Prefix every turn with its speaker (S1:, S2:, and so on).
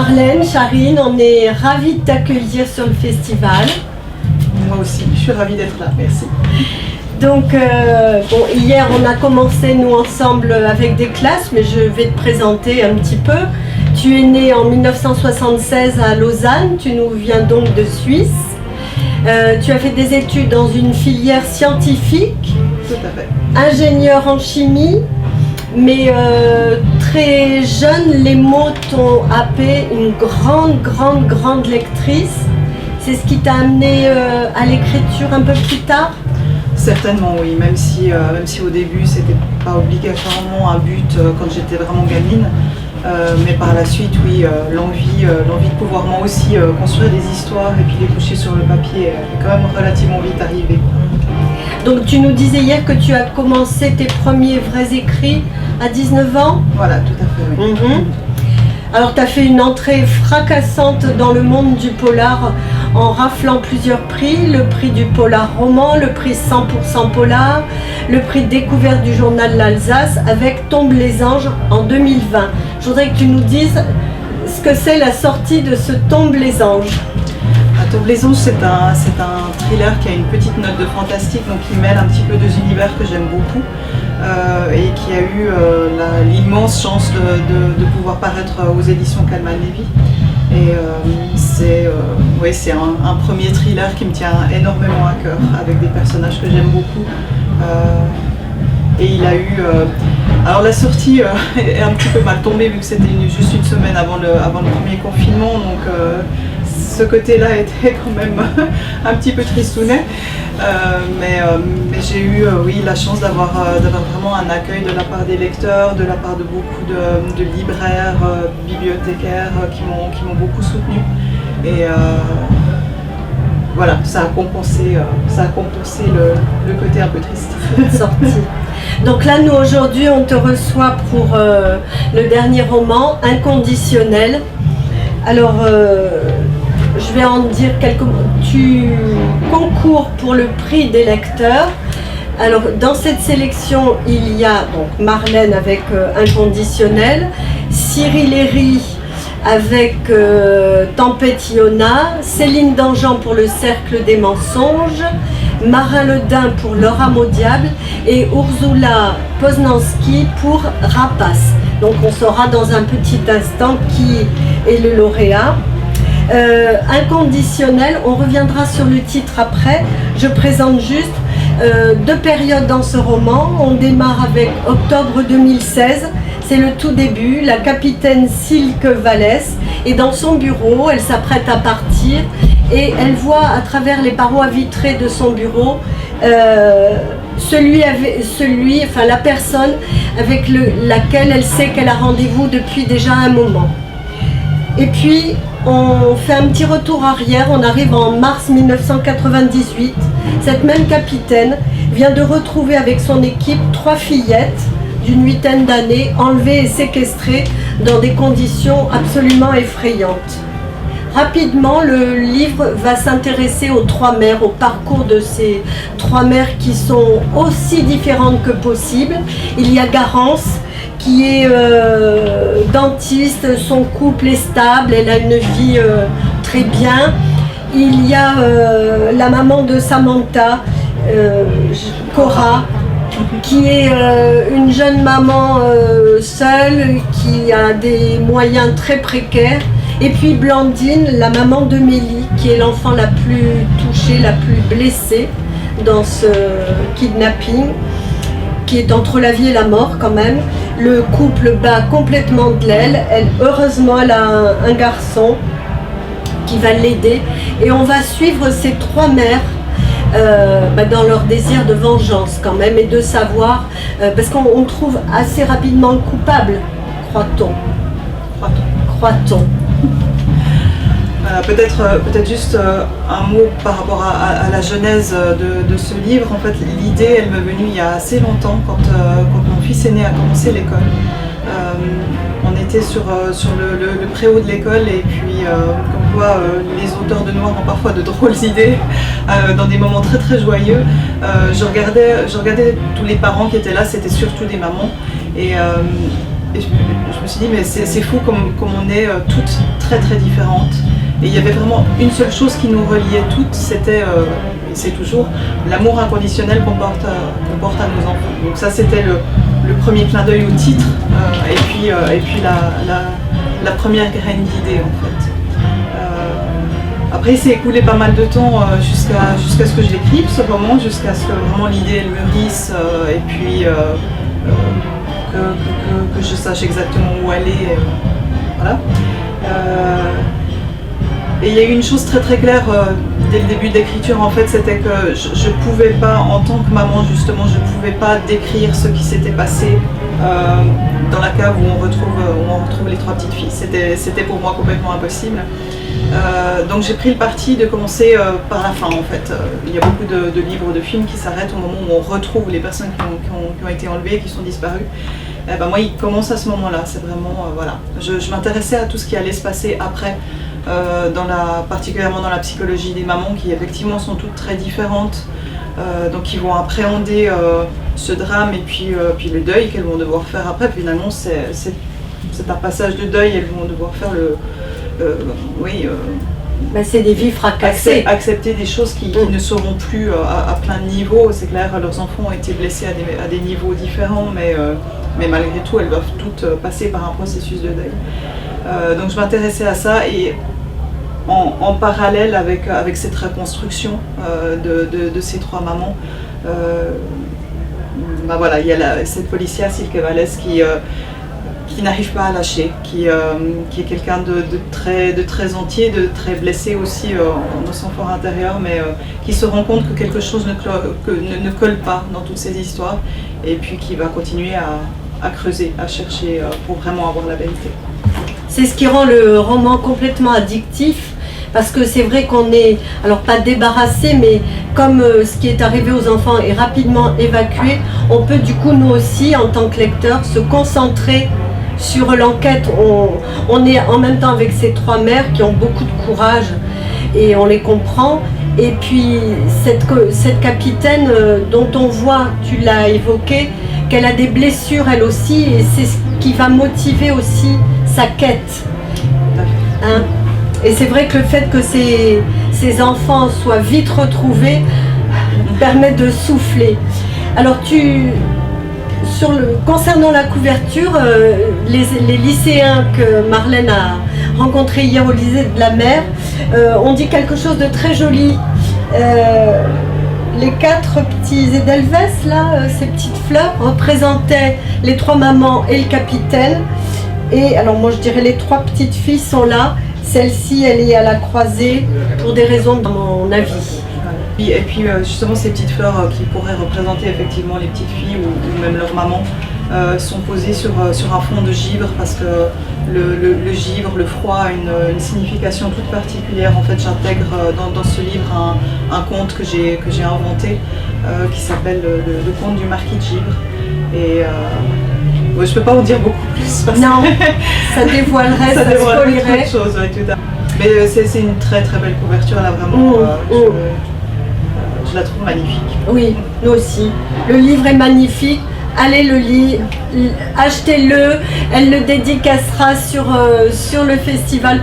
S1: Marlène, Charine, on est ravis de t'accueillir sur le festival.
S2: Moi aussi, je suis ravie d'être là, merci.
S1: Donc, hier on a commencé nous ensemble avec des classes, mais je vais te présenter un petit peu. Tu es né en 1976 à Lausanne, tu nous viens donc de Suisse. Tu as fait des études dans une filière scientifique,
S2: tout à fait.
S1: Ingénieur en chimie, mais très jeune, les mots t'ont happé, une grande lectrice. C'est ce qui t'a amené à l'écriture un peu plus tard?
S2: Certainement oui, même si au début c'était pas obligatoirement un but quand j'étais vraiment gamine, mais par la suite oui, l'envie de pouvoir moi aussi construire des histoires et puis les coucher sur le papier est quand même relativement vite arrivée.
S1: Donc tu nous disais hier que tu as commencé tes premiers vrais écrits à 19 ans?
S2: Voilà, tout à fait oui.
S1: Alors tu as fait une entrée fracassante dans le monde du polar en raflant plusieurs prix, le prix du polar roman, le prix 100% polar, le prix découverte du journal L'Alsace avec Tombent les anges en 2020. Je voudrais que tu nous dises ce que c'est la sortie de ce Tombent les anges.
S2: Tombent les anges, c'est un thriller qui a une petite note de fantastique, donc qui mêle un petit peu deux univers que j'aime beaucoup et qui a eu l'immense chance de pouvoir paraître aux éditions Calman Levy. Et c'est un premier thriller qui me tient énormément à cœur, avec des personnages que j'aime beaucoup. Et il a eu... alors la sortie est un petit peu mal tombée vu que c'était juste une semaine avant le premier confinement, donc ce côté-là était quand même un petit peu tristounet. Mais j'ai eu la chance d'avoir vraiment un accueil de la part des lecteurs, de la part de beaucoup de libraires, bibliothécaires qui m'ont beaucoup soutenu. Et voilà, ça a compensé le côté un peu triste.
S1: Sortie. Donc là, nous aujourd'hui, on te reçoit pour le dernier roman, Inconditionnel. Alors, je vais en dire quelques mots. Tu concours pour le prix des lecteurs. Alors, dans cette sélection, il y a donc Marlène avec Inconditionnel, Cyril Herry avec Tempête Iona, Céline Dangean pour Le Cercle des Mensonges, Marin Ledin pour Le Rameau Diable et Ursula Poznanski pour Rapace. Donc on saura dans un petit instant qui est le lauréat. Inconditionnel, on reviendra sur le titre après. Je présente juste deux périodes dans ce roman. On démarre avec octobre 2016. C'est le tout début, la capitaine Silke Vallès est dans son bureau, elle s'apprête à partir et elle voit à travers les parois vitrées de son bureau la personne avec laquelle elle sait qu'elle a rendez-vous depuis déjà un moment. Et puis on fait un petit retour arrière, on arrive en mars 1998. Cette même capitaine vient de retrouver avec son équipe 3 fillettes d'une 8aine d'années, enlevées et séquestrées dans des conditions absolument effrayantes. Rapidement, le livre va s'intéresser aux 3 mères, au parcours de ces 3 mères qui sont aussi différentes que possible. Il y a Garance, qui est dentiste, son couple est stable, elle a une vie très bien. Il y a la maman de Samantha, Cora, qui est une jeune maman seule, qui a des moyens très précaires. Et puis Blandine, la maman de Mélie, qui est l'enfant la plus touchée, la plus blessée dans ce kidnapping, qui est entre la vie et la mort quand même. Le couple bat complètement de l'aile. Heureusement, elle a un garçon qui va l'aider. Et on va suivre ces 3 mères dans leur désir de vengeance quand même et de savoir, parce qu'on trouve assez rapidement le coupable, croit-on.
S2: Peut-être juste un mot par rapport à la genèse de ce livre. En fait, l'idée, elle m'est venue il y a assez longtemps, quand mon fils aîné a commencé l'école. On était sur le préau de l'école et puis comme quoi les auteurs de noir ont parfois de drôles idées dans des moments très très joyeux. Je regardais tous les parents qui étaient là, c'était surtout des mamans. Et et je me suis dit, mais c'est fou comme on est toutes très très différentes. Et il y avait vraiment une seule chose qui nous reliait toutes, c'était, et c'est toujours, l'amour inconditionnel qu'on porte à nos enfants. Donc ça c'était le premier clin d'œil au titre, et puis la première graine d'idée en fait. Après il s'est écoulé pas mal de temps jusqu'à ce que je l'écrive ce roman, jusqu'à ce que vraiment l'idée elle mûrisse, et puis que je sache exactement où aller. Voilà. Et il y a eu une chose très très claire dès le début de l'écriture en fait, c'était que je ne pouvais pas, en tant que maman justement, je ne pouvais pas décrire ce qui s'était passé dans la cave où on retrouve les 3 petites filles. C'était pour moi complètement impossible. Donc j'ai pris le parti de commencer par la fin en fait. Il y a beaucoup de livres, de films qui s'arrêtent au moment où on retrouve les personnes qui ont été enlevées, qui sont disparues. Moi il commence à ce moment-là, c'est vraiment, voilà. Je m'intéressais à tout ce qui allait se passer après. Particulièrement dans la psychologie des mamans qui effectivement sont toutes très différentes, donc qui vont appréhender ce drame et puis le deuil qu'elles vont devoir faire après. Finalement c'est un passage de deuil, elles vont devoir faire
S1: c'est des vies fracassées.
S2: Accepter des choses qui ne seront plus à plein de niveaux. C'est clair, leurs enfants ont été blessés à des niveaux différents, mais malgré tout elles doivent toutes passer par un processus de deuil. Donc je m'intéressais à ça et en parallèle avec cette reconstruction de ces 3 mamans, voilà, il y a cette policière Silke Vallès qui n'arrive pas à lâcher, qui est quelqu'un de très entier, de très blessé aussi dans son fort intérieur, mais qui se rend compte que quelque chose ne colle pas dans toutes ces histoires, et puis qui va continuer à creuser, à chercher pour vraiment avoir la vérité.
S1: C'est ce qui rend le roman complètement addictif, parce que c'est vrai qu'on est, alors pas débarrassé, mais comme ce qui est arrivé aux enfants est rapidement évacué, on peut du coup nous aussi, en tant que lecteurs, se concentrer sur l'enquête. On est en même temps avec ces 3 mères qui ont beaucoup de courage et on les comprend. Et puis cette capitaine dont on voit, tu l'as évoqué, qu'elle a des blessures elle aussi, et c'est ce qui va motiver aussi sa quête. Hein? Et c'est vrai que le fait que ces enfants soient vite retrouvés permet de souffler. Alors concernant la couverture, les lycéens que Marlène a rencontrés hier au lycée de la Mer ont dit quelque chose de très joli. Les 4 petits Edelweiss, là, ces petites fleurs, représentaient les 3 mamans et le capitaine. Et alors moi je dirais les 3 petites filles sont là. Celle-ci, elle est à la croisée pour des raisons, dans mon avis.
S2: Et puis justement ces petites fleurs qui pourraient représenter effectivement les petites filles ou même leur maman sont posées sur un fond de givre, parce que le givre, le froid a une signification toute particulière. En fait, j'intègre dans ce livre un conte que j'ai inventé qui s'appelle le conte du marquis de Givre. Et je ne peux pas en dire beaucoup plus.
S1: Non, ça dévoilerait, ça spoilerait.
S2: Beaucoup de choses, ouais, tout à fait. Mais c'est une très très belle couverture là, vraiment. Je la trouve magnifique.
S1: Oui, nous aussi. Le livre est magnifique. Allez le lire, achetez-le. Elle le dédicacera sur le festival